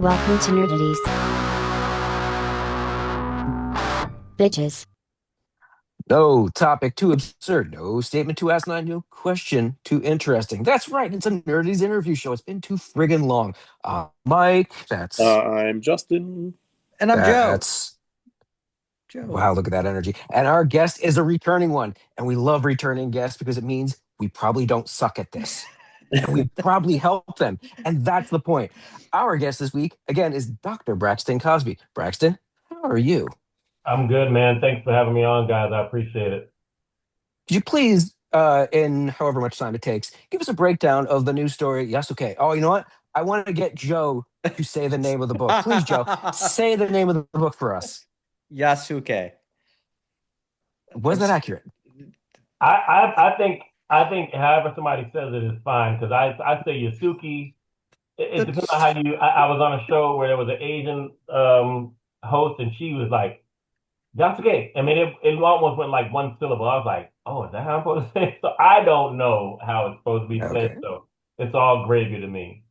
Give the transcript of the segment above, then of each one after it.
Welcome to Nerdaties. Bitches. No topic too absurd. No statement too asinine. No question too interesting. That's right. It's a Nerdies interview show. It's been too friggin' long. Mike, I'm Justin. And I'm Joe. that's Joe. wow. Look at that energy. And our guest is a returning one, and we love returning guests because it means we probably don't suck at this, and we probably help them. And that's the point. Our guest this week again is Dr. Braxton Cosby. Braxton, how are you? I'm good, man. Thanks for having me on, guys. I appreciate it. Could you please, in however much time it takes, give us a breakdown of the news story Yasuke? Oh, you know what? I want to get Joe to say the name of the book. Please, Joe, say the name of the book for us. Yasuke. Was that accurate? I think however somebody says it is fine because I say Yasuke. It depends on how you. I was on a show where there was an Asian host and she was like Yasuke. I mean, it almost went like one syllable. I was like, oh, is that how I'm supposed to say it? So I don't know how it's supposed to be Okay. said. So it's all gravy to me.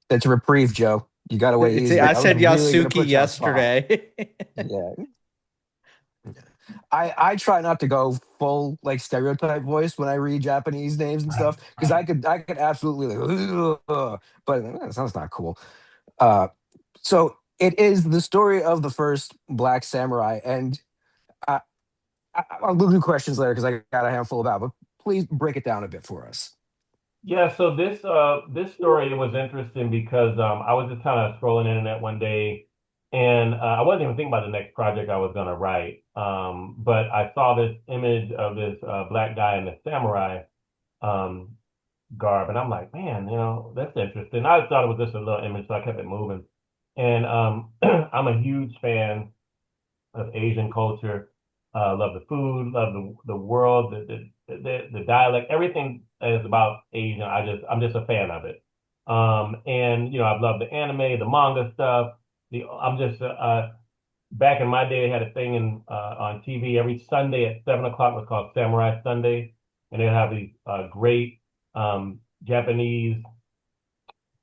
It's a reprieve, Joe. You got away easy. I was said really gonna Yasuke put you on the spot. yesterday. Yeah. I try not to go full like stereotype voice when I read Japanese names and stuff because I could absolutely like, "Ugh," but that sounds not cool. So it is the story of the first black samurai, and I, I'll do questions later because I got a handful about. But please break it down a bit for us. Yeah, so this story was interesting because I was just kind of scrolling the internet one day, and I wasn't even thinking about the next project I was gonna write. But I saw this image of this black guy in the samurai um, garb, and I'm like, man, that's interesting. I thought it was just a little image, so I kept it moving. And I'm a huge fan of Asian culture. Love the food, love the world, the dialect, everything that is about Asian. I'm just a fan of it. And I've loved the anime, the manga stuff. I'm just back in my day, I had a thing on TV every Sunday at 7 o'clock. Was called Samurai Sunday, and they'd have these great Japanese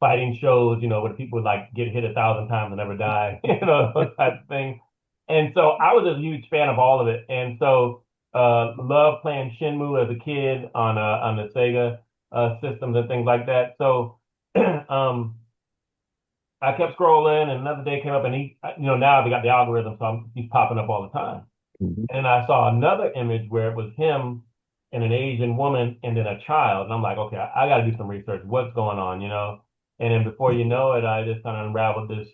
fighting shows, where people would like get hit 1,000 times and never die, those type of things. And so I was a huge fan of all of it. And so loved playing Shenmue as a kid on the Sega systems and things like that. So um, I kept scrolling, and another day came up, and now we got the algorithm, so he's popping up all the time. Mhm. And I saw another image where it was him and an Asian woman and then a child. And I'm like, okay, I got to do some research. What's going on? And then before you know it, I just kind of unraveled this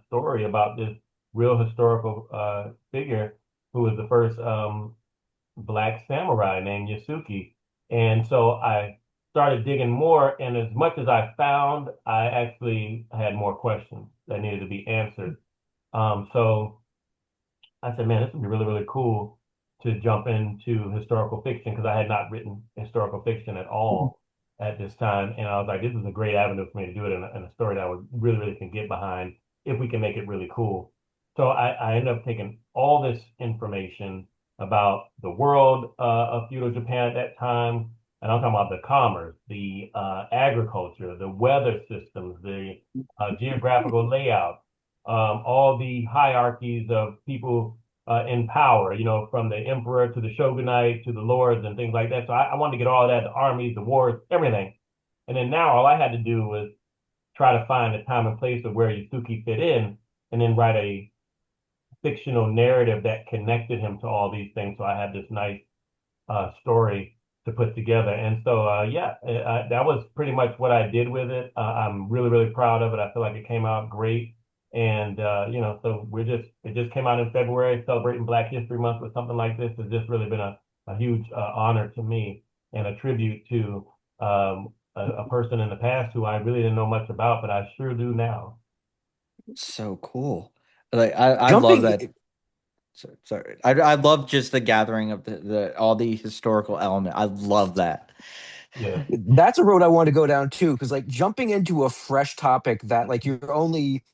story about this real historical figure who was the first black samurai named Yasuke. And so I started digging more, and as much as I found, I actually had more questions that needed to be answered. So I said, man, this would be really, really cool to jump into historical fiction because I had not written historical fiction at all at this time. And I was like, this is a great avenue for me to do it in a story that I would really, really can get behind if we can make it really cool. So I ended up taking all this information about the world of feudal Japan at that time. And I'm talking about the commerce, the agriculture, the weather systems, the geographical layout, all the hierarchies of people in power, from the emperor to the shogunate to the lords and things like that. So I wanted to get all of that, the armies, the wars, everything. And then now all I had to do was try to find the time and place of where Yasuki fit in and then write a fictional narrative that connected him to all these things. So I had this nice story to put together. And so, that was pretty much what I did with it. I'm really, really proud of it. I feel like it came out great. And, so it just came out in February, celebrating Black History Month with something like this. Has just really been a huge honor to me and a tribute to a person in the past who I really didn't know much about, but I sure do now. So cool. Like I love Jumping, that. Sorry. I love just the gathering of the all the historical element. I love that. Yeah. that's a road I want to go down too, because like jumping into a fresh topic that like you're only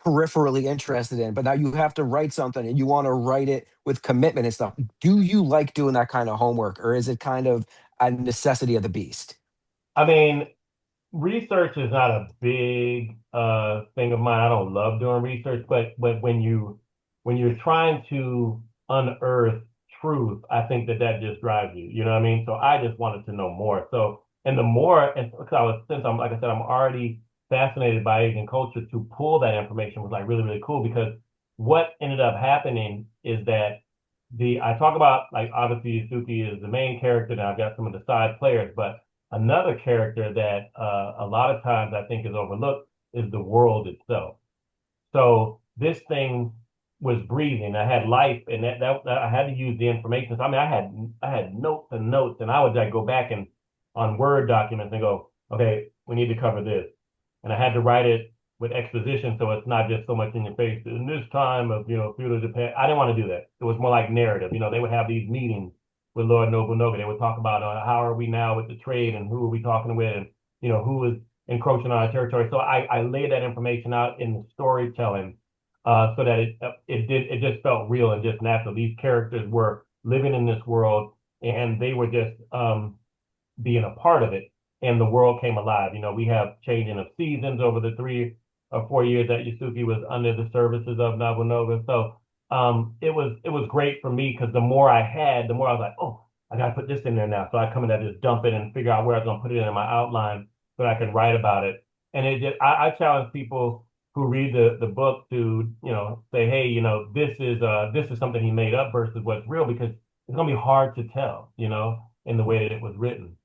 peripherally interested in, but now you have to write something and you want to write it with commitment and stuff. Do you like doing that kind of homework, or is it kind of a necessity of the beast? I mean, research is not a big thing of mine. I don't love doing research, but when you're trying to unearth truth, I think that just drives you. You know what I mean? So I just wanted to know more. So and the more, and because since I'm like I said, I'm already fascinated by Asian culture. To pull that information was like really really cool because what ended up happening is that the I talk about like obviously Yasuke is the main character, and I've got some of the side players, but another character that a lot of times I think is overlooked is the world itself. So this thing was breathing. I had life, and that I had to use the information. So, I mean, I had notes and notes, and I would like go back and on Word documents and go, okay, we need to cover this, and I had to write it with exposition, so it's not just so much in your face. In this time of feudal Japan, I didn't want to do that. It was more like narrative. They would have these meetings with Lord Nobunaga. They would talk about how are we now with the trade and who are we talking with, and who is encroaching on our territory. So I laid that information out in the storytelling, so that it just felt real and just natural. These characters were living in this world, and they were just being a part of it, and the world came alive. We have changing of seasons over the 3 or 4 years that Yasuke was under the services of Nobunaga. So it was great for me because the more I had, the more I was like, oh, I gotta put this in there now. So I come in and just dump it and figure out where I was gonna put it in my outline so I can write about it. And I challenge people who read the book to say, hey, this is something he made up versus what's real because it's gonna be hard to tell, in the way that it was written.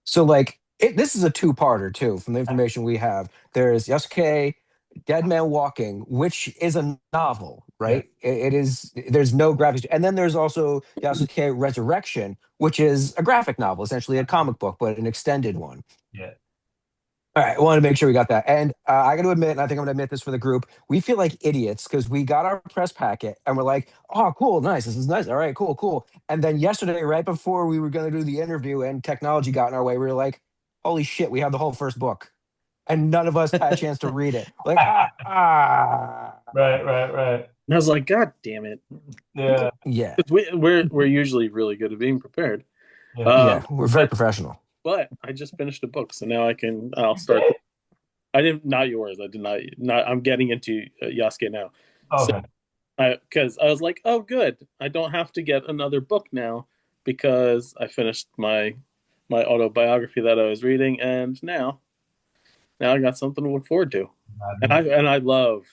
So like this is a two-parter too, from the information we have. There's Yasuke, Dead Man Walking, which is a novel, Yeah, right? It is. There's no graphics, and then there's also Yasuke Resurrection, which is a graphic novel, essentially a comic book, but an extended one. yeah. All right, I wanted to make sure we got that. And I got to admit, and I think I'm going to admit this for the group, we feel like idiots because we got our press packet and we're like, oh, cool, nice. This is nice. All right, cool, cool. And then yesterday, right before we were going to do the interview and technology got in our way, we were like, holy shit, we have the whole first book. And none of us had a chance to read it. We're like, ah. Right, right, right. And I was like, God damn it. Yeah, Yeah, 'Cause we're usually really good at being prepared. yeah. yeah, we're very professional. But I just finished a book, so now I'll start. I didn't, not yours. I did not, I'm getting into Yasuke now. So Okay. because I was like, oh, good. I don't have to get another book now because I finished my autobiography that I was reading, and now I got something to look forward to. And I love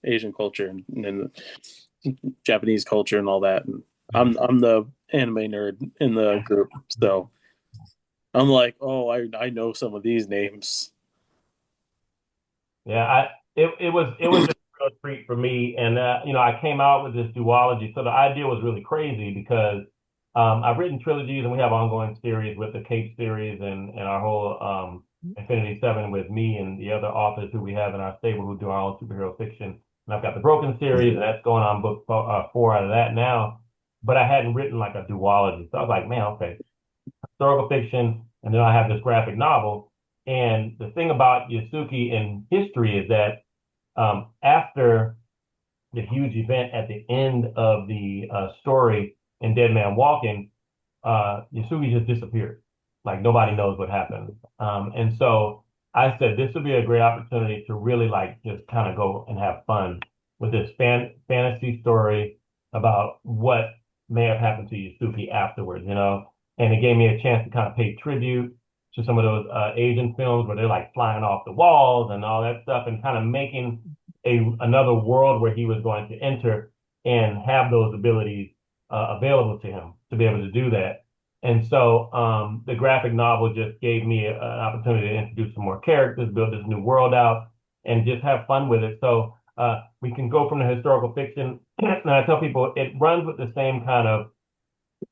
Asian culture and Japanese culture and all that. And I'm the anime nerd in the group, so I'm like, oh, I know some of these names. Yeah, it was just a real treat for me, and I came out with this duology, so the idea was really crazy because I've written trilogies and we have ongoing series with the Cape series and our whole Infinity Seven with me and the other authors who we have in our stable who do our own superhero fiction. And I've got the Broken series, and that's going on book 4 out of that now. But I hadn't written like a duology, so I was like, man, okay, historical fiction, and then I have this graphic novel. And the thing about Yasuki in history is that after the huge event at the end of the story in Dead Man Walking, Yasugi just disappeared. Like nobody knows what happened. And so I said this would be a great opportunity to really like just kind of go and have fun with this fantasy story about what may have happened to Yasuki afterwards. And it gave me a chance to kind of pay tribute to some of those Asian films where they're like flying off the walls and all that stuff, and kind of making another world where he was going to enter and have those abilities available to him to be able to do that. And so the graphic novel just gave me an opportunity to introduce some more characters, build this new world out, and just have fun with it. So we can go from the historical fiction, and I tell people it runs with the same kind of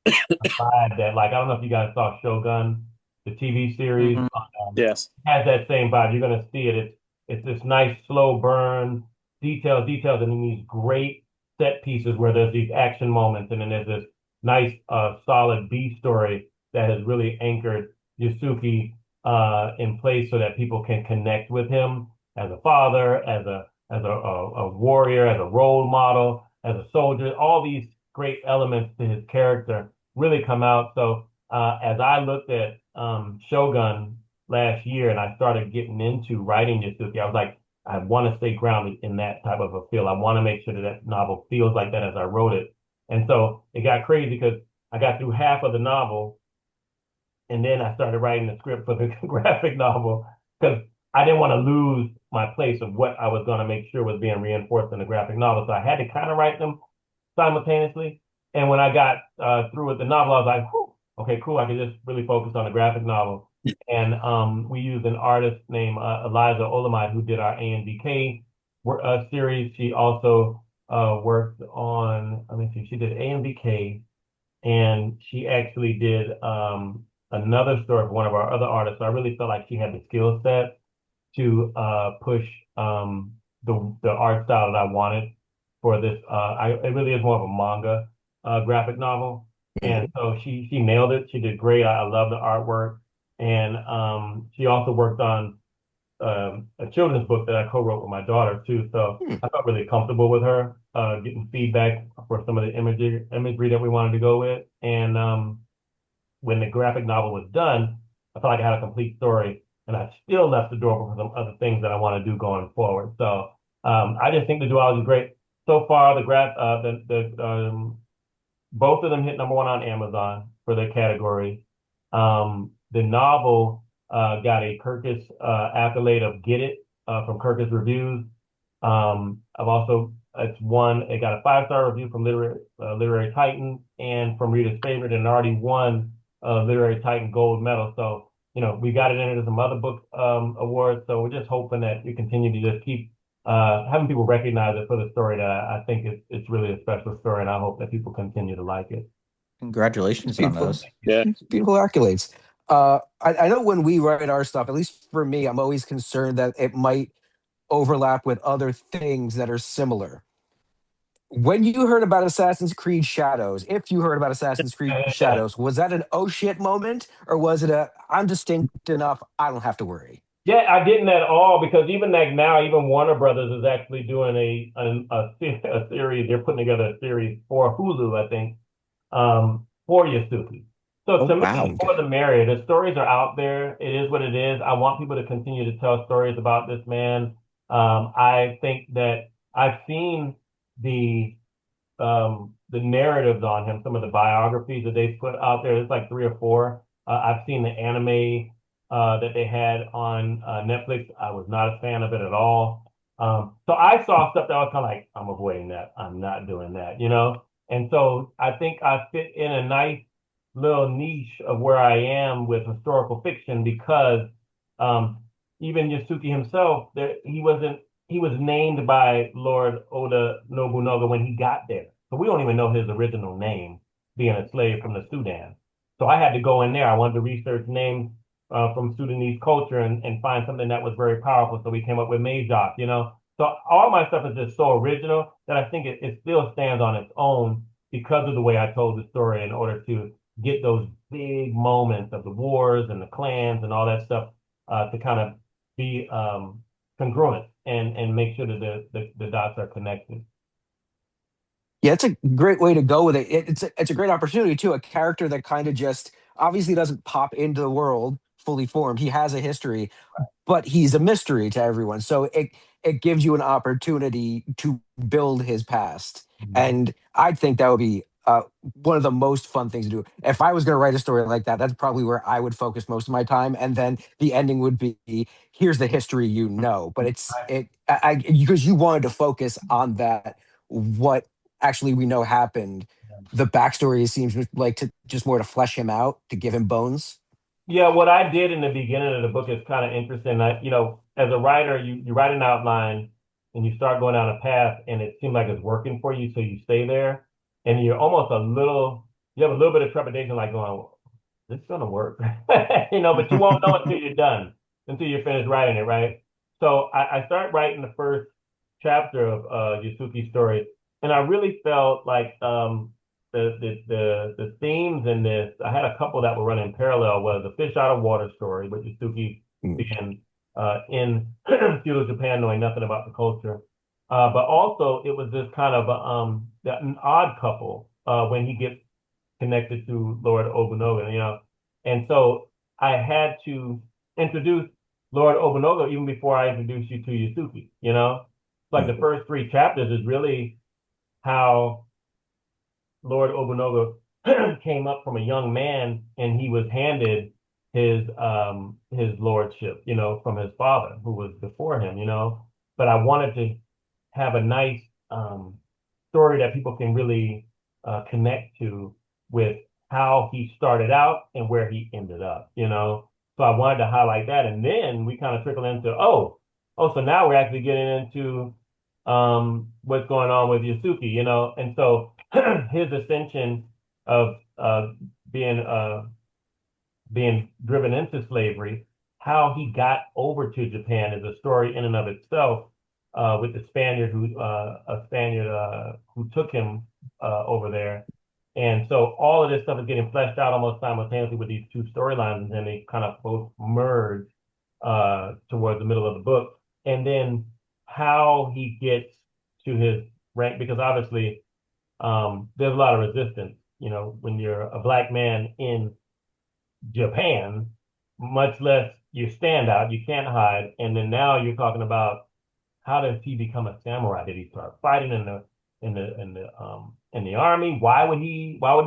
vibe that, like, I don't know if you guys saw Shogun, the TV series. Mhm. Yes. Has that same vibe. You're gonna see it. It's this nice slow burn, details, and then these great set pieces where there's these action moments, and then there's this nice solid B story that has really anchored Yasuki in place so that people can connect with him as a father, as a warrior, as a role model, as a soldier. All these great elements to his character really come out. So as I looked at Shogun last year and I started getting into writing Yasuke, I was like, I want to stay grounded in that type of a feel. I want to make sure that that novel feels like that as I wrote it. And so it got crazy because I got through half of the novel and then I started writing the script for the graphic novel because I didn't want to lose my place of what I was going to make sure was being reinforced in the graphic novel. So I had to kind of write them simultaneously. And when I got through with the novel, I was like, whew, okay, cool. I could just really focus on the graphic novel. And we used an artist named Eliza Olamide who did our ANBK series. She also worked on, let me see, she did ANBK and she actually did another story for one of our other artists. So I really felt like she had the skill set to push the art style that I wanted for this. It really is more of a manga graphic novel, and so she nailed it. She did great. I love the artwork, and she also worked on a children's book that I co-wrote with my daughter too. So I felt really comfortable with her getting feedback for some of the imagery that we wanted to go with, and when the graphic novel was done, I felt like I had a complete story, and I still left the door open for some other things that I want to do going forward. So I just think the duology is great so far. Both of them hit number one on Amazon for their category. The novel got a Kirkus accolade of Get It from Kirkus Reviews. I've also it got a 5-star review from Literary Titan and from Reader's Favorite, and already won Literary Titan gold medal. So we got it into some other book awards. So we're just hoping that we continue to just keep having people recognize it for the story that I think it's really a special story, and I hope that people continue to like it. Congratulations on those. Yeah. Beautiful accolades. I know when we write our stuff, at least for me, I'm always concerned that it might overlap with other things that are similar. When you heard about Assassin's Creed Shadows, if you heard about Assassin's Creed Shadows, was that an oh shit moment, or was it a I'm distinct enough, I don't have to worry? Yeah, I didn't at all, because even like now, even Warner Brothers is actually doing a series. They're putting together a series for Hulu, I think, for Yasuke. So to me, wow. more the merrier. The stories are out there. It is what it is. I want people to continue to tell stories about this man. I think that I've seen the narratives on him, some of the biographies that they put out there. There's like 3 or 4. I've seen the anime that they had on Netflix. I was not a fan of it at all. So I saw stuff that I was kind of like, I'm avoiding that. I'm not doing that, And so I think I fit in a nice little niche of where I am with historical fiction, because even Yasuke himself, he was named by Lord Oda Nobunaga when he got there. So we don't even know his original name, being a slave from the Sudan. So I had to go in there. I wanted to research names from Sudanese culture and find something that was very powerful. So we came up with Majok, So all my stuff is just so original that I think it still stands on its own because of the way I told the story, in order to get those big moments of the wars and the clans and all that stuff to kind of be congruent and make sure that the dots are connected. Yeah, it's a great way to go with it. It's a great opportunity too. A character that kind of just obviously doesn't pop into the world fully formed. He has a history, but he's a mystery to everyone. So it gives you an opportunity to build his past, and I think that would be one of the most fun things to do. If I was going to write a story like that, that's probably where I would focus most of my time, and then the ending would be here's the history, but because you wanted to focus on that, what actually we know happened. The backstory seems like to just more to flesh him out, to give him bones. Yeah, what I did in the beginning of the book is kind of interesting. As a writer, you write an outline and you start going down a path, and it seems like it's working for you, so you stay there, and you have a little bit of trepidation, like going, "This is gonna work," but you won't know until you're done, until you're finished writing it, right? So I start writing the first chapter of Yasuki's story, and I really felt like the themes in this, I had a couple that were running parallel. Was the fish out of water story with Yasuke being in feudal Japan, knowing nothing about the culture, but also it was this kind of an odd couple when he gets connected to Lord Obunoga, and so I had to introduce Lord Obunoga even before I introduced you to Yasuke. Like the first three chapters is really how Lord Obunoga came up from a young man and he was handed his lordship, from his father who was before him. But I wanted to have a nice story that people can really connect to with how he started out and where he ended up. So I wanted to highlight that. And then we kind of trickle into, so now we're actually getting into what's going on with Yasuke. And so his ascension of being driven into slavery, how he got over to Japan is a story in and of itself, with the Spaniard who took him over there. And so all of this stuff is getting fleshed out almost simultaneously with these two storylines, and then they kind of both merge towards the middle of the book. And then how he gets to his rank, because obviously there's a lot of resistance, when you're a black man in Japan, much less you stand out, you can't hide. And then now you're talking about how does he become a samurai? Did he start fighting in the army? Why would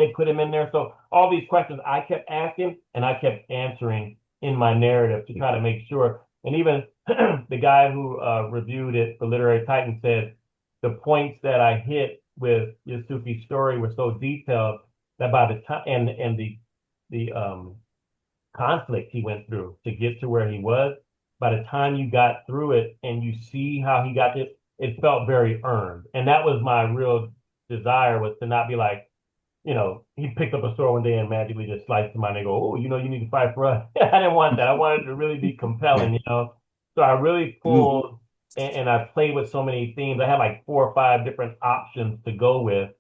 they put him in there? So all these questions I kept asking and I kept answering in my narrative to try to make sure. And even the guy who reviewed it for Literary Titan said the points that I hit with Yasuki's story were so detailed that by the time and the conflict he went through to get to where he was, by the time you got through it and you see how he got it, it felt very earned. And that was my real desire, was to not be like, he picked up a sword one day and magically just sliced somebody and go, oh, you need to fight for us. I didn't want that. I wanted it to really be compelling. So I really pulled and I played with so many themes. I had like 4 or 5 different options to go with.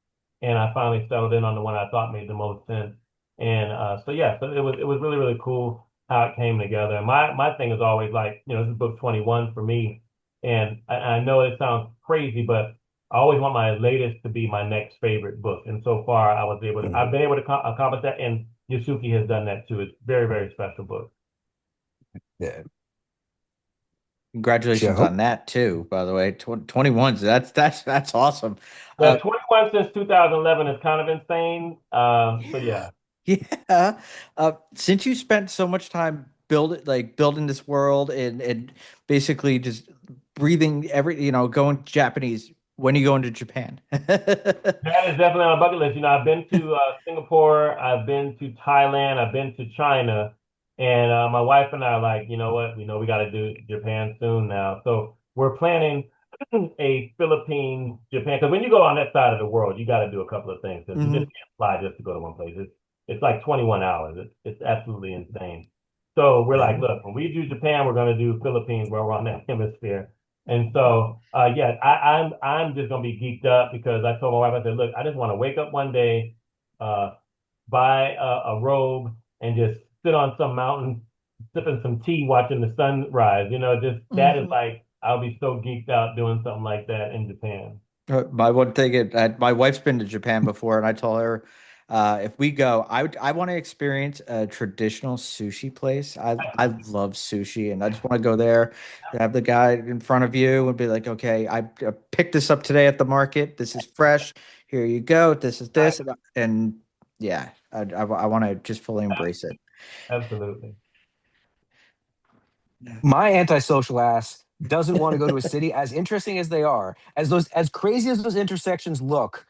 And I finally settled in on the one I thought made the most sense. And so it was really, really cool how it came together. And my thing is always like, this is book 21 for me. And I know it sounds crazy, but I always want my latest to be my next favorite book. And so far I've been able to accomplish that. And Yasuke has done that too. It's a very, very special book. Yeah. Congratulations Joe? on that too, by the way. 21, that's awesome. Yeah, 21 since 2011 is kind of insane. So yeah. Yeah. Since you spent so much time building this world and basically just breathing going Japanese, when are you going to Japan? That is definitely on a bucket list. I've been to Singapore, I've been to Thailand, I've been to China, and my wife and I are like, you know what? We know we got to do Japan soon now. So we're planning a Philippines, Japan, because when you go on that side of the world, you got to do a couple of things, because you just can't fly just to go to one place. It's like 21 hours. It's absolutely insane. So we're like, look, when we do Japan, we're going to do Philippines where we're on that hemisphere. And so, I'm just gonna be geeked up, because I told my wife, I said, look, I just want to wake up one day, buy a robe, and just sit on some mountain, sipping some tea, watching the sunrise. That is like, I'll be so geeked out doing something like that in Japan. My one thing, my wife's been to Japan before, and I told her if we go, I want to experience a traditional sushi place. I love sushi, and I just want to go there, have the guy in front of you, and be like, okay, I picked this up today at the market. This is fresh. Here you go. This is this, and yeah, I want to just fully embrace it. Absolutely. My antisocial ass doesn't want to go to a city, as interesting as they are, as crazy as those intersections look,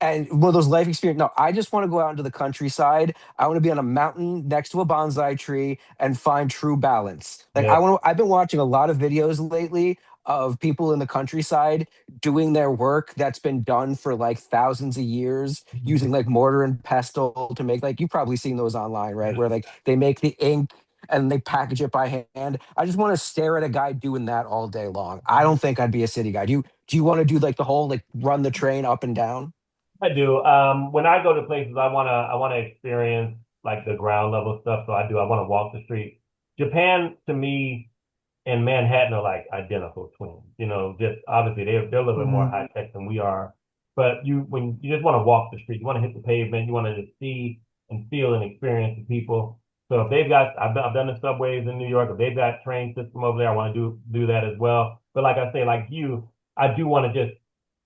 and those life experience. No, I just want to go out into the countryside. I want to be on a mountain next to a bonsai tree and find true balance. Like Yeah. I've been watching a lot of videos lately of people in the countryside doing their work that's been done for like thousands of years, using like mortar and pestle to make, like, you've probably seen those online, right? Where like they make the ink and they package it by hand. I just want to stare at a guy doing that all day long. I don't think I'd be a city guy. Do you want to do like the whole, like, run the train up and down? I do. When I go to places, I wanna experience like the ground level stuff. So I do. I want to walk the street. Japan to me and Manhattan are like identical twins. Just obviously they're a little bit more high tech than we are. But when you just want to walk the street, you want to hit the pavement, you want to just see and feel and experience the people. So if they've got, I've done the subways in New York. If they've got train system over there, I want to do that as well. But like I say, like you, I do want to just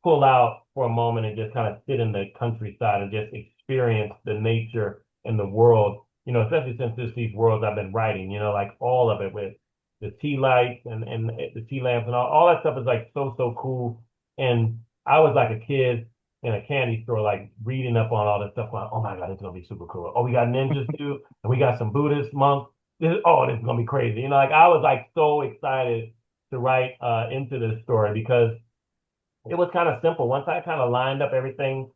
pull out for a moment and just kind of sit in the countryside and just experience the nature and the world. Especially since it's these worlds I've been writing. Like all of it with the tea lights and the tea lamps and all that stuff is like so cool. And I was like a kid in a candy store, like reading up on all this stuff. Going, oh my God, it's gonna be super cool. Oh, we got ninjas too, and we got some Buddhist monks. This is gonna be crazy. Like I was like so excited to write into this story because it was kind of simple. Once I kind of lined up everything,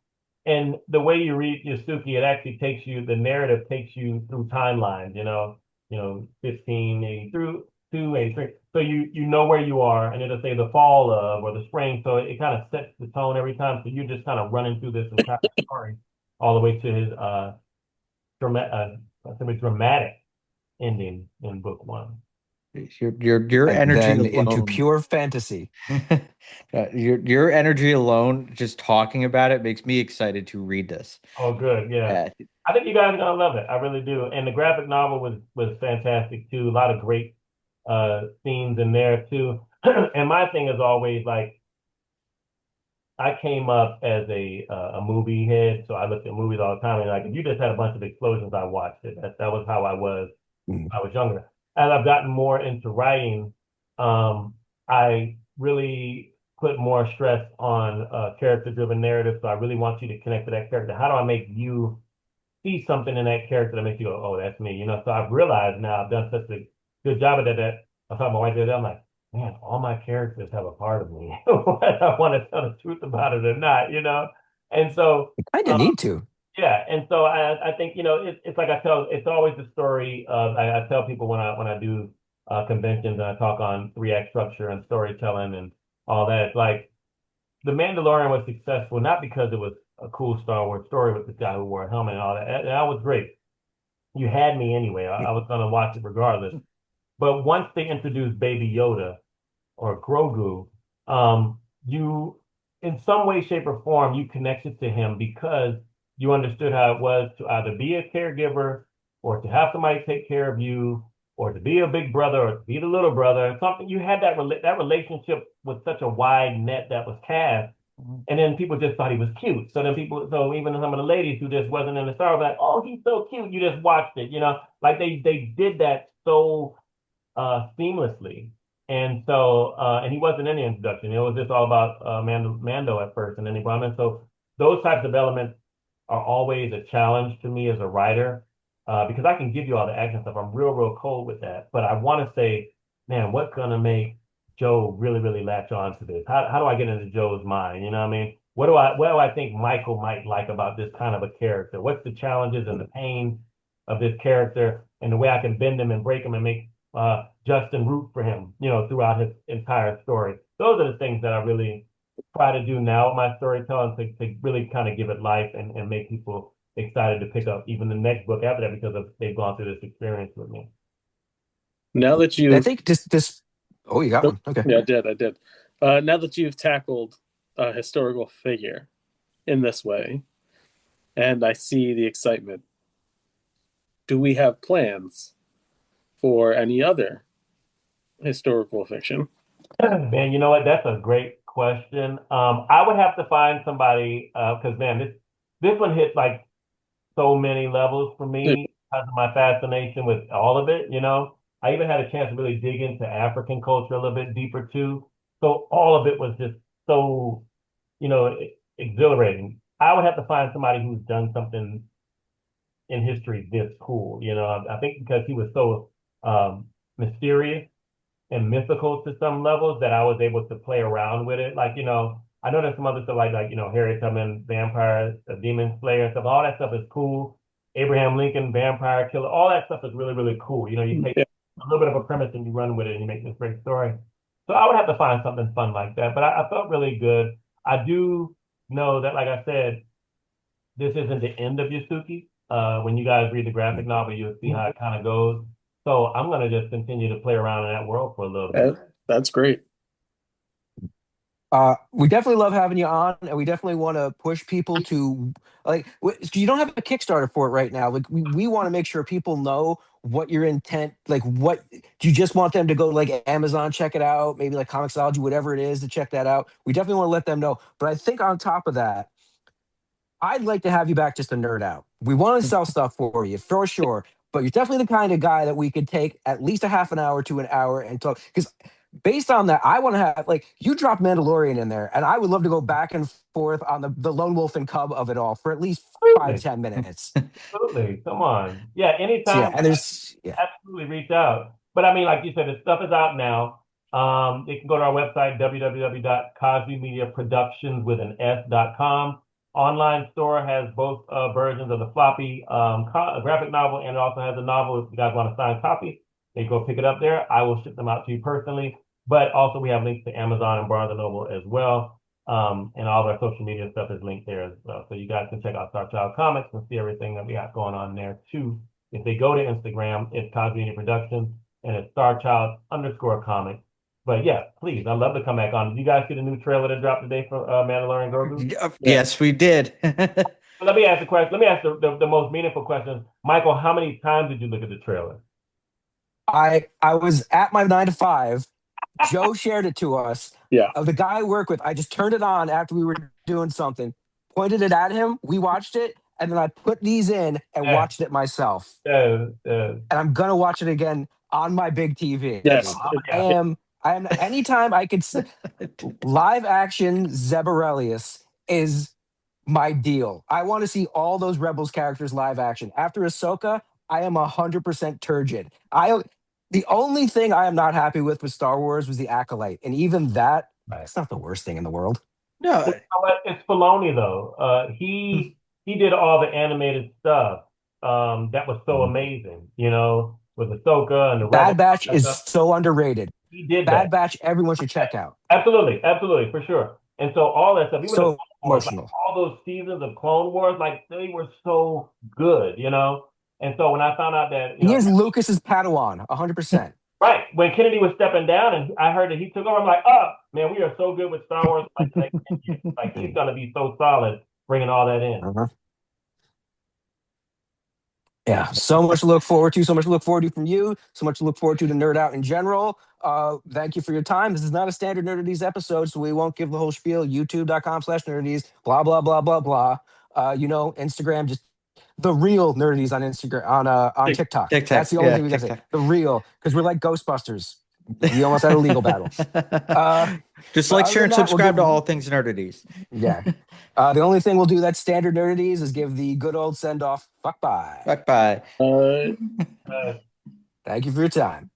and the way you read Yasuke, it actually the narrative takes you through timelines, 1580 through 283. So you know where you are, and it'll say the fall of or the spring. So it kind of sets the tone every time. So you're just kind of running through this entire story all the way to his dramatic ending in book one. Your And energy then into alone. pure fantasy. Your energy alone, just talking about it, makes me excited to read this. Oh, good. Yeah. Uh, I think you guys are gonna love it. I really do. And the graphic novel was fantastic too. A lot of great scenes in there too. And my thing is always like I came up as a movie head, so I looked at movies all the time. And like if you just had a bunch of explosions, I watched it. That was how I was Mm. when I was younger. As I've gotten more into writing, I really put more stress on character-driven narrative. So I really want you to connect to that character. How do I make you see something in that character that makes you go, oh, that's me? So I've realized now I've done such a good job of that. I thought my wife did that. I'm like, man, all my characters have a part of me, whether I want to tell the truth about it or not. And so, I kind of need to. yeah, and so I think it's like it's always the story of I tell people when I do conventions and I talk on 3 act structure and storytelling and all that. It's like the Mandalorian was successful not because it was a cool Star Wars story with the guy who wore a helmet and all that. And that was great. You had me anyway. I was gonna watch it regardless. But once they introduced Baby Yoda or Grogu, you, in some way, shape, or form, you connected to him because you understood how it was to either be a caregiver or to have somebody take care of you or to be a big brother or to be the little brother. Something you had that relationship with such a wide net that was cast. And then people just thought he was cute. So even some of the ladies who just wasn't in the Star Wars, like, oh, he's so cute. You just watched it, like they did that so seamlessly. And so, and he wasn't in the introduction. It was just all about Mando at first, and then he brought him in. So those types of elements are always a challenge to me as a writer because I can give you all the action stuff. I'm real cold with that. But I want to say, man, what's going to make Joe really latch on to this? How do I get into Joe's mind? You know what I mean? What do I think Michael might like about this kind of a character? What's the challenges and the pain of this character and the way I can bend him and break him and make Justin root for him, throughout his entire story. Those are the things that I really try to do now with my storytelling to really kind of give it life and make people excited to pick up even the next book after that because they've gone through this experience with me. Now that I you've think this. Oh, you got one. Okay. yeah, I did. Now that you've tackled a historical figure in this way, and I see the excitement, do we have plans for any other historical fiction? Man, you know what? That's a great question. I would have to find somebody because man, this one hit like so many levels for me because of my fascination with all of it. I even had a chance to really dig into African culture a little bit deeper too. So all of it was just so, exhilarating. I would have to find somebody who's done something in history this cool. I think because he was so mysterious and mythical to some levels that I was able to play around with it. Like, I know there's some other stuff like Harriet Tubman, vampire, demon slayer stuff. All that stuff is cool. Abraham Lincoln, vampire killer, all that stuff is really cool. You take a little bit of a premise and you run with it and you make this great story. So I would have to find something fun like that. But I felt really good. I do know that, like I said, this isn't the end of Yasuke. When you guys read the graphic novel, you'll see how it kind of goes. So I'm gonna just continue to play around in that world for a little bit. That's great. We definitely love having you on, and we definitely want to push people to like. You don't have a Kickstarter for it right now. Like we want to make sure people know what your intent. Like, what do you just want them to go to, like Amazon, check it out, maybe like Comixology, whatever it is, to check that out. We definitely want to let them know. But I think on top of that, I'd like to have you back just to nerd out. We want to sell stuff for you for sure, but you're definitely the kind of guy that we could take at least a half an hour to an hour and talk. Because based on that, I want to have like you drop Mandalorian in there, and I would love to go back and forth on the lone wolf and cub of it all for at least 5-10 minutes. Absolutely. Come on. Yeah, So yeah, anytime. and there's Absolutely reach out. But I mean, like you said, the stuff is out now. You can go to our website, www.cosbymediaproductions with an S.com. Online store has both versions of the floppy graphic novel, and it also has a novel. If you guys want a signed copy, they go pick it up there. I will ship them out to you personally. But also, we have links to Amazon and Barnes and Noble as well. And all of our social media stuff is linked there as well. So you guys can check out Star Child Comics and see everything that we got going on there too. If they go to Instagram, it's Cosby Media Productions and it's Starchild_comics. But yeah, please, I'd love to come back on. Did you guys see the new trailer that dropped today for Mandalorian Grogu? Yes, we did. Let me ask the question. Let me ask the most meaningful question. Michael, how many times did you look at the trailer? I was at my 9 to 5. Joe shared it to us. Yeah. The guy I work with, I just turned it on after we were doing something, pointed it at him. We watched it, and then I put these in and watched it myself. And I'm gonna watch it again on my big TV. Yes. I am. Anytime I could live action Zebarelius is my deal. I want to see all those Rebels characters live action. After Ahsoka, I am 100% turgid. The only thing I am not happy with Star Wars was the Acolyte, and even that, it's not the worst thing in the world. No, you know what? It's Filoni though. He did all the animated stuff. That was so amazing. You know, with Ahsoka and the Bad Batch is so underrated. He did Bad Batch. Everyone should check out. Absolutely, for sure. And so all that stuff, even so emotional. Like, all those seasons of Clone Wars, like they were so good, you know. And so when I found out that he is Lucas's Padawan, 100%. Right. When Kennedy was stepping down and I heard that he took over, I'm like, oh man, we are so good with Star Wars. Like he's gonna be so solid bringing all that in. Yeah, so much to look forward to. So much to look forward to from you. So much to look forward to Nerd Out in general. Thank you for your time. This is not a standard Nerdaties episode, so we won't give the whole spiel. YouTube.com/Nerdaties. Blah blah blah blah blah. Instagram, just the real Nerdaties on Instagram on TikTok. That's the only thing we gotta say. The real, because we're like Ghostbusters. We almost had a legal battle. Just like, share, and subscribe to all things Nerdaties. Yeah. The only thing we'll do that's standard Nerdaties is give the good old send off. Fuck bye. Fuck bye. Thank you for your time.